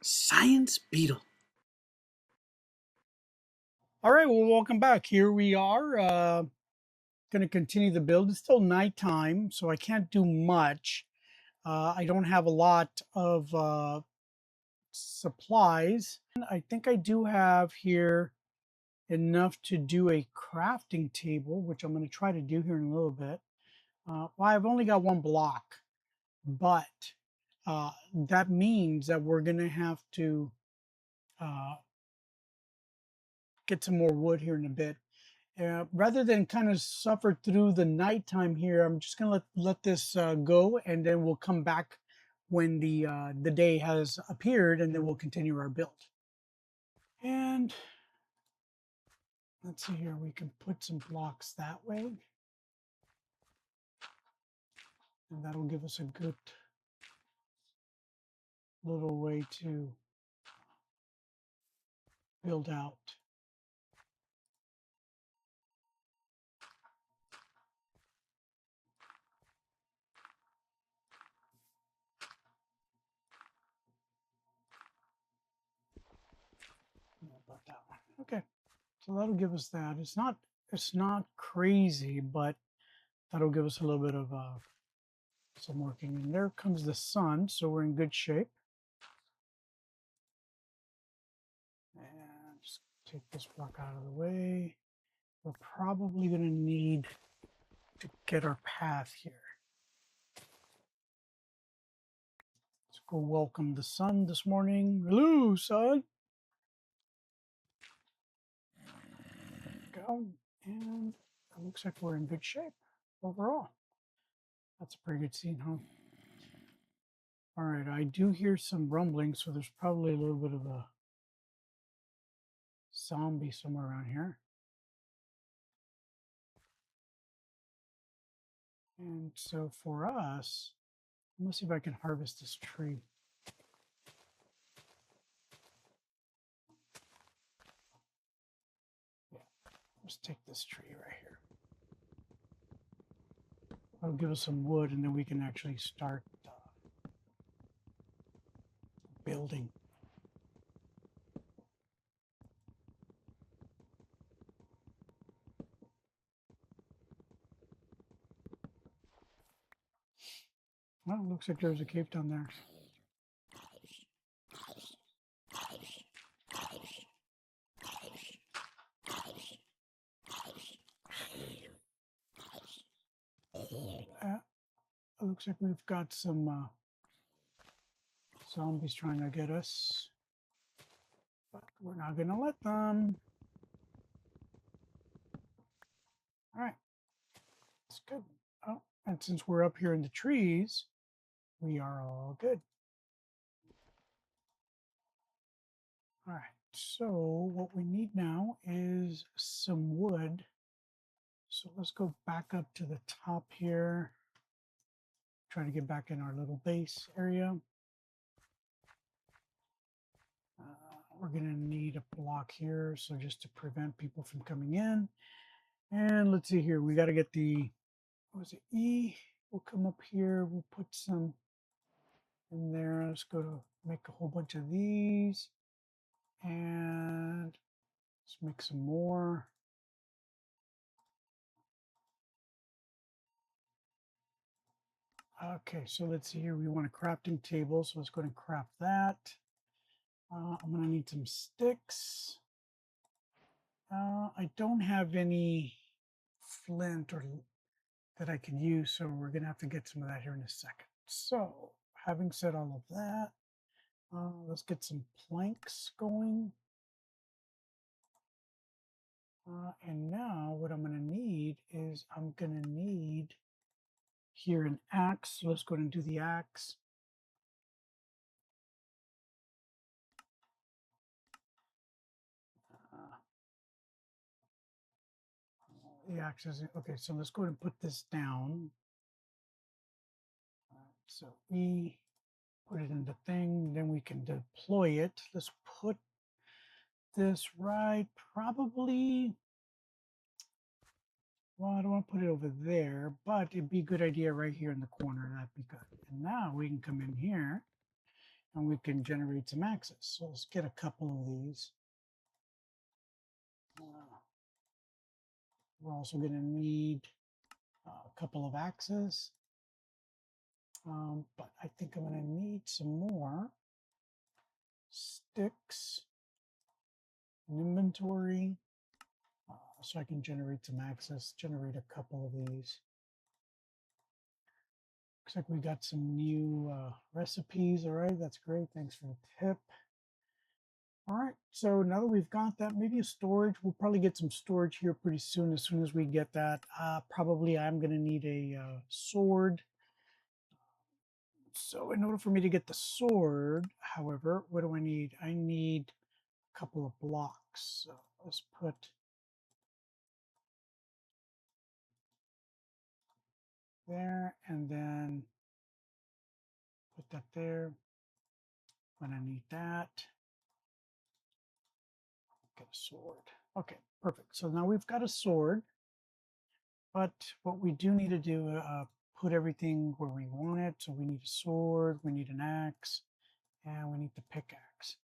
Science Beetle. All right, well, welcome back. Here we are. Going to continue the build. It's still nighttime, so I can't do much. I don't have a lot of supplies. I think I do have here enough to do a crafting table, which I'm going to try to do here in a little bit. Well, I've only got one block, but that means that we're going to have to uh, get some more wood here in a bit. Rather than kind of suffer through the nighttime here, I'm just gonna let this go, and then we'll come back when the day has appeared, and then we'll continue our build. And let's see here, we can put some blocks that way, and that'll give us a good little way to build out. About that one. Okay, so that'll give us that. It's not crazy, but that'll give us a little bit of some working. And there comes the sun, so we're in good shape. And just take this block out of the way. We're probably going to need to get our path here. Let's go welcome the sun this morning. Hello, sun. Go. And it looks like we're in good shape overall. That's a pretty good scene, huh? All right, I do hear some rumbling, so there's probably a little bit of a zombie somewhere around here. And so for us, let's see if I can harvest this tree. Yeah, let's take this tree right here. That'll give us some wood, and then we can actually start building. Well, it looks like there's a cave down there. It looks like we've got some zombies trying to get us, but we're not going to let them. All right, that's good. Oh, and since we're up here in the trees, we are all good. All right, so what we need now is some wood. So let's go back up to the top here. Try to get back in our little base area. We're going to need a block here, so just to prevent people from coming in. And let's see here, we got to get the, what was it, E? We'll come up here, we'll put some in there. Let's go to make a whole bunch of these. And let's make some more. Okay, so let's see here, we want a crafting table, so let's go ahead and craft that. I'm going to need some sticks. I don't have any flint or that I can use, so we're going to have to get some of that here in a second. So, having said all of that, let's get some planks going. And now what I'm going to need is I'm going to need here an axe. So let's go ahead and do the axe. The axe is okay. So let's go ahead and put this down. So E, put it in the thing, then we can deploy it. Let's put this right, probably, well, I don't want to put it over there, but it'd be a good idea right here in the corner. That'd be good. And now we can come in here and we can generate some axes. So let's get a couple of these. We're also going to need a couple of axes, but I think I'm going to need some more sticks in inventory so I can generate some axes, generate a couple of these. Looks like we got some new recipes. All right, that's great. Thanks for the tip. All right, so now that we've got that, maybe a storage. We'll probably get some storage here pretty soon. As soon as we get that, probably I'm going to need a sword. So in order for me to get the sword, however, what do I need? I need a couple of blocks. So let's put there and then put that there. When I need that, get a sword. Okay, perfect. So now we've got a sword, but what we do need to do, put everything where we want it. So we need a sword, we need an axe, and we need the pickaxe.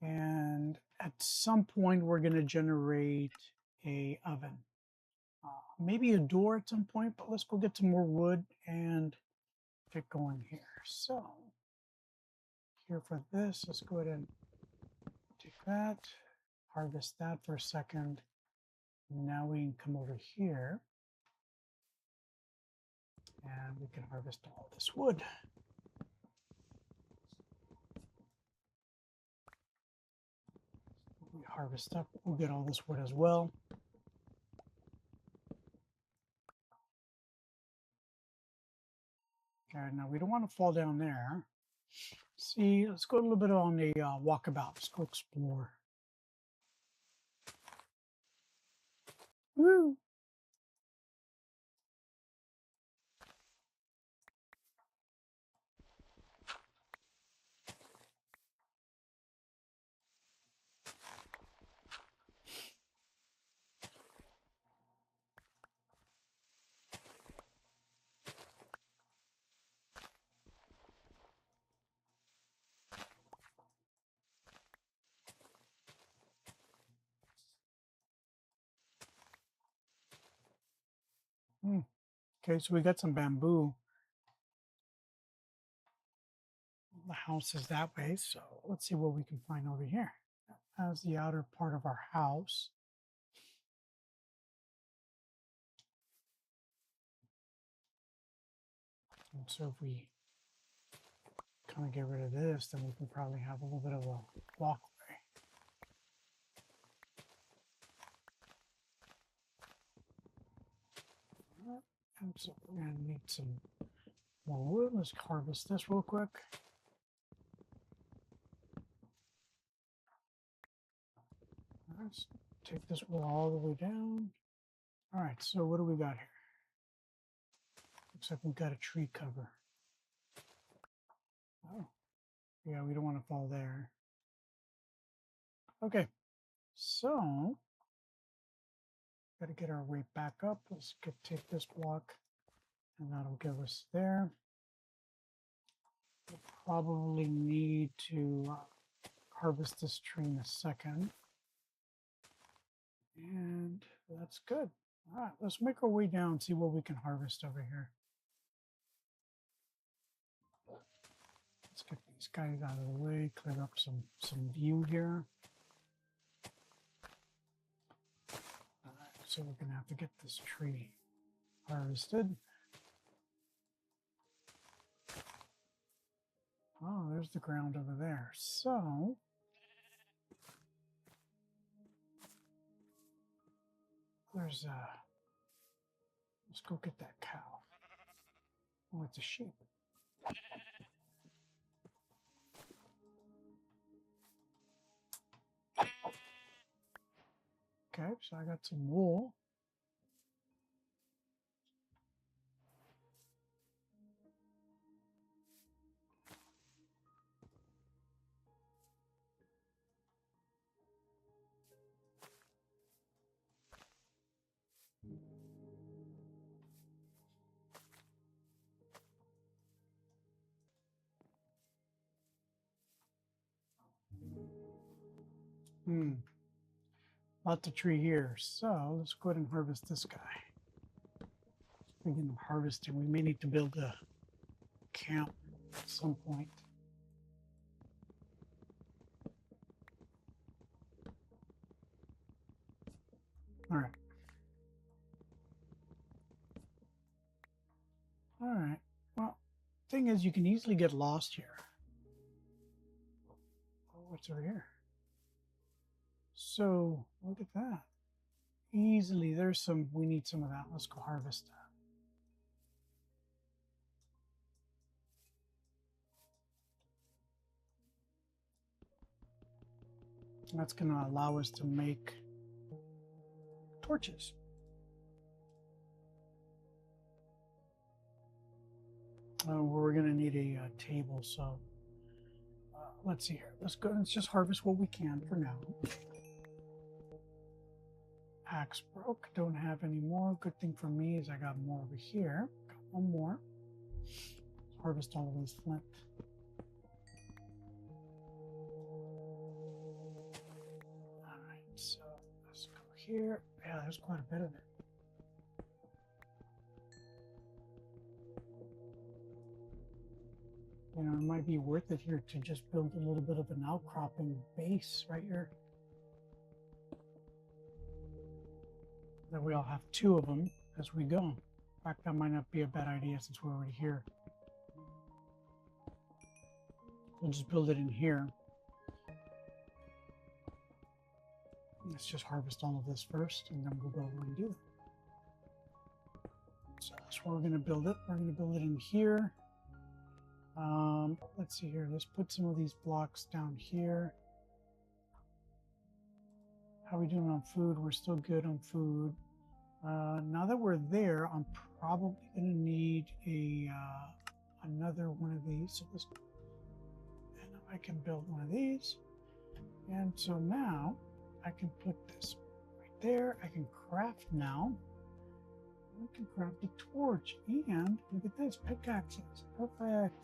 And at some point, we're going to generate a oven. Maybe a door at some point, but let's go get some more wood and get going here. So here for this, let's go ahead and take that, harvest that for a second. Now we can come over here and we can harvest all this wood. We harvest up, we'll get all this wood as well. Okay, now we don't want to fall down there. See, let's go a little bit on a walkabout. Let's go explore. Woo! Okay, so we got some bamboo. The house is that way, so let's see what we can find over here. That's the outer part of our house. And so if we kind of get rid of this, then we can probably have a little bit of a walkway. And so we're going to need some more wood. Let's harvest this real quick. Let's take this wood all the way down. All right, so what do we got here? Looks like we've got a tree cover. Oh, yeah, we don't want to fall there. Okay, so got to get our way back up. Let's take this block, and that'll give us there. We'll probably need to harvest this tree in a second. And that's good. All right, let's make our way down and see what we can harvest over here. Let's get these guys out of the way, clear up some view here. All right, so we're going to have to get this tree harvested. Oh, there's the ground over there. So there's let's go get that cow. Oh, it's a sheep. Okay, so I got some wool. Lots of tree here. So let's go ahead and harvest this guy. Speaking of harvesting, we may need to build a camp at some point. All right. All right. Well, thing is, you can easily get lost here. Oh, what's over here? So look at that. Easily, there's some. We need some of that. Let's go harvest that. And that's going to allow us to make torches. We're going to need a table. So let's see here. Let's go. Let's just harvest what we can for now. Axe broke. Don't have any more. Good thing for me is I got more over here. Got one more. Let's harvest all of this flint. All right. So let's go here. Yeah, there's quite a bit of it. You know, it might be worth it here to just build a little bit of an outcropping base right here. That we all have two of them as we go. In fact, that might not be a bad idea since we're already here. We'll just build it in here. Let's just harvest all of this first, and then we'll go over and do it. So that's where we're going to build it. We're going to build it in here. Let's see here. Let's put some of these blocks down here. How are we doing on food? We're still good on food. Now that we're there, I'm probably going to need another one of these. So let's, and I can build one of these. And so now I can put this right there. I can craft now. I can craft a torch. And look at this, pickaxes. Perfect.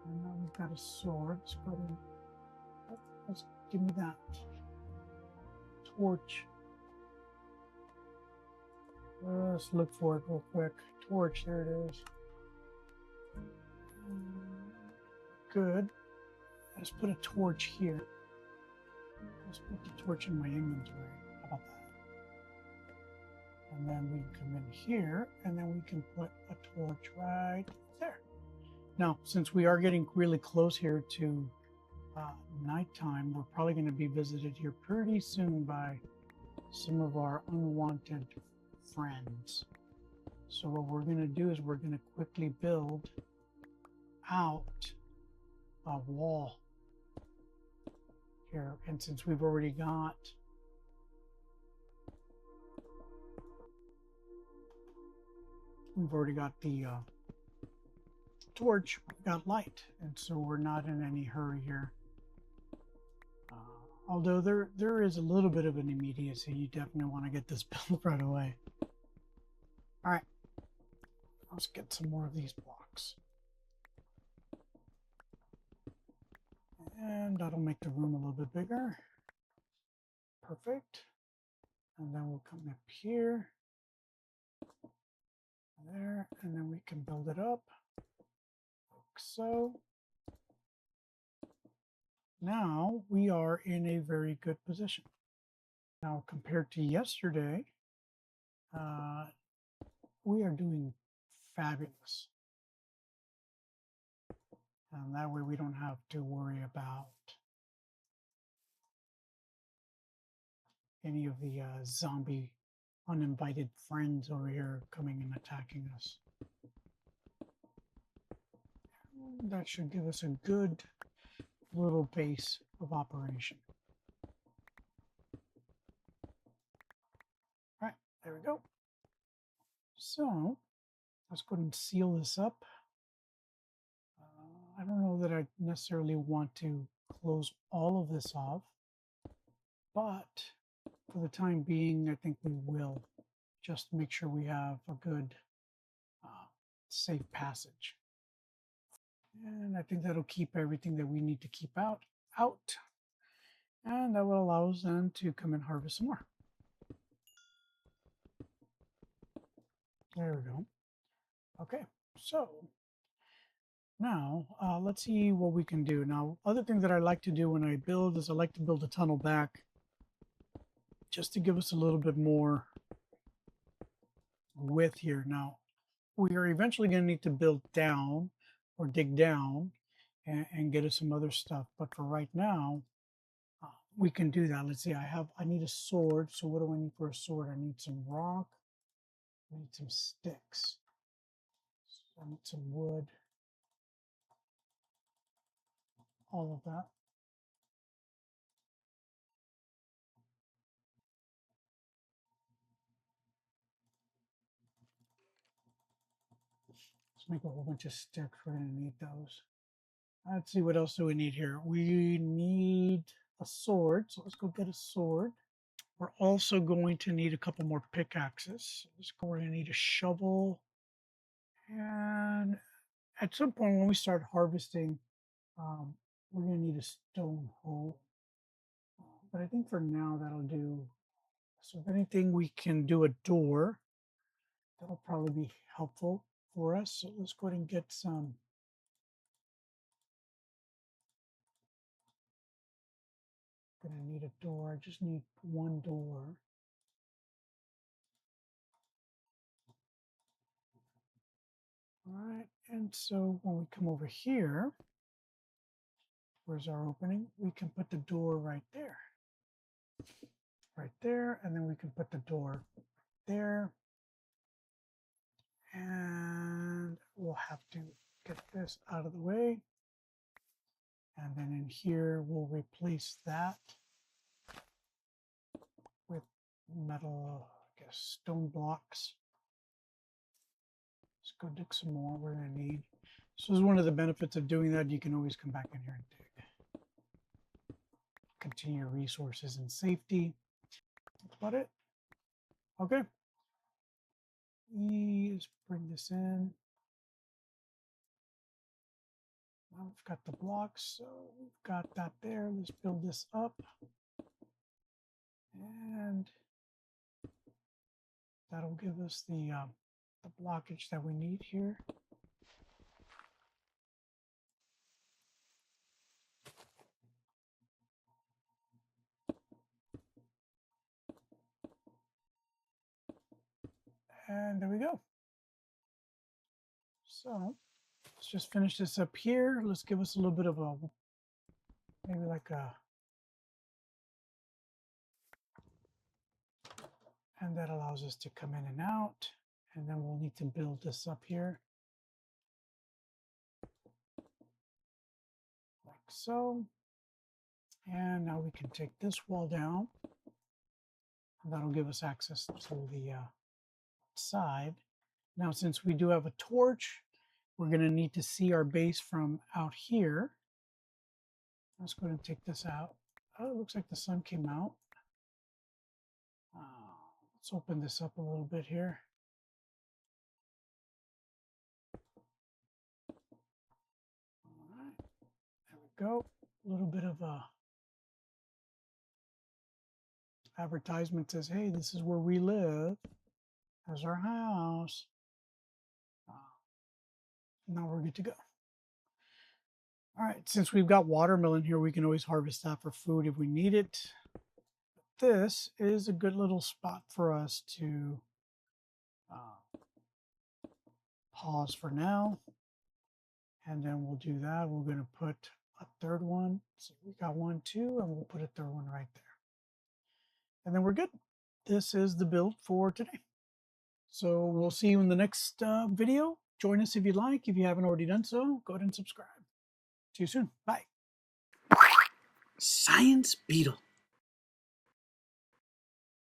And now we've got a sword. Let's go ahead and, let's give me that torch. Let's look for it real quick. Torch, there it is. Good. Let's put a torch here. Let's put the torch in my inventory. How about that? And then we can come in here, and then we can put a torch right there. Now, since we are getting really close here to nighttime, we're probably going to be visited here pretty soon by some of our unwanted friends. So what we're going to do is we're going to quickly build out a wall here. And since we've already got the torch, we've got light, and so we're not in any hurry here. Although there is a little bit of an immediacy, you definitely want to get this built right away. All right, let's get some more of these blocks. And that'll make the room a little bit bigger. Perfect. And then we'll come up here, there, and then we can build it up like so. Now we are in a very good position. Now compared to yesterday, we are doing fabulous. And that way we don't have to worry about any of the zombie uninvited friends over here coming and attacking us. That should give us a good little base of operation. All right, there we go. So let's go ahead and seal this up. I don't know that I necessarily want to close all of this off, but for the time being, I think we will, just make sure we have a good safe passage. And I think that'll keep everything that we need to keep out. And that will allow us then to come and harvest some more. There we go. Okay, so now let's see what we can do. Now, other thing that I like to do when I build is I like to build a tunnel back just to give us a little bit more width here. Now, we are eventually going to need to build down or dig down and get us some other stuff. But for right now, we can do that. Let's see, I need a sword. So what do I need for a sword? I need some rock. I need some sticks. So I need some wood. All of that. Let's make a whole bunch of sticks. We're going to need those. Let's see, what else do we need here? We need a sword. So let's go get a sword. We're also going to need a couple more pickaxes. We're going to need a shovel. And at some point when we start harvesting, we're going to need a stone hoe. But I think for now that'll do. So if anything, we can do a door. That'll probably be helpful for us. So let's go ahead and get some. Gonna need a door. I just need one door. All right, and so when we come over here, where's our opening? We can put the door right there. Right there, and then we can put the door there. And we'll have to get this out of the way. And then in here, we'll replace that with metal, I guess, stone blocks. Let's go dig some more. We're going to need. So this is one of the benefits of doing that. You can always come back in here and dig. Continue your resources in safety. That's about it. Okay. Let's bring this in. Now we've got the blocks, so we've got that there. Let's build this up. And that'll give us the blockage that we need here. And there we go. So let's just finish this up here. Let's give us a little bit of a, maybe like a, and that allows us to come in and out. And then we'll need to build this up here. Like so. And now we can take this wall down. And that'll give us access to the side. Now, since we do have a torch, we're going to need to see our base from out here. Let's go ahead and take this out. Oh, it looks like the sun came out. Let's open this up a little bit here. All right, there we go. A little bit of a advertisement says, hey, this is where we live. There's our house. Now we're good to go. All right, since we've got watermelon here, we can always harvest that for food if we need it. This is a good little spot for us to pause for now. And then we'll do that. We're going to put a third one. So we got 1, 2, and we'll put a third one right there. And then we're good. This is the build for today. So we'll see you in the next video. Join us if you'd like. If you haven't already done so, go ahead and subscribe. See you soon. Bye. Science Beetle.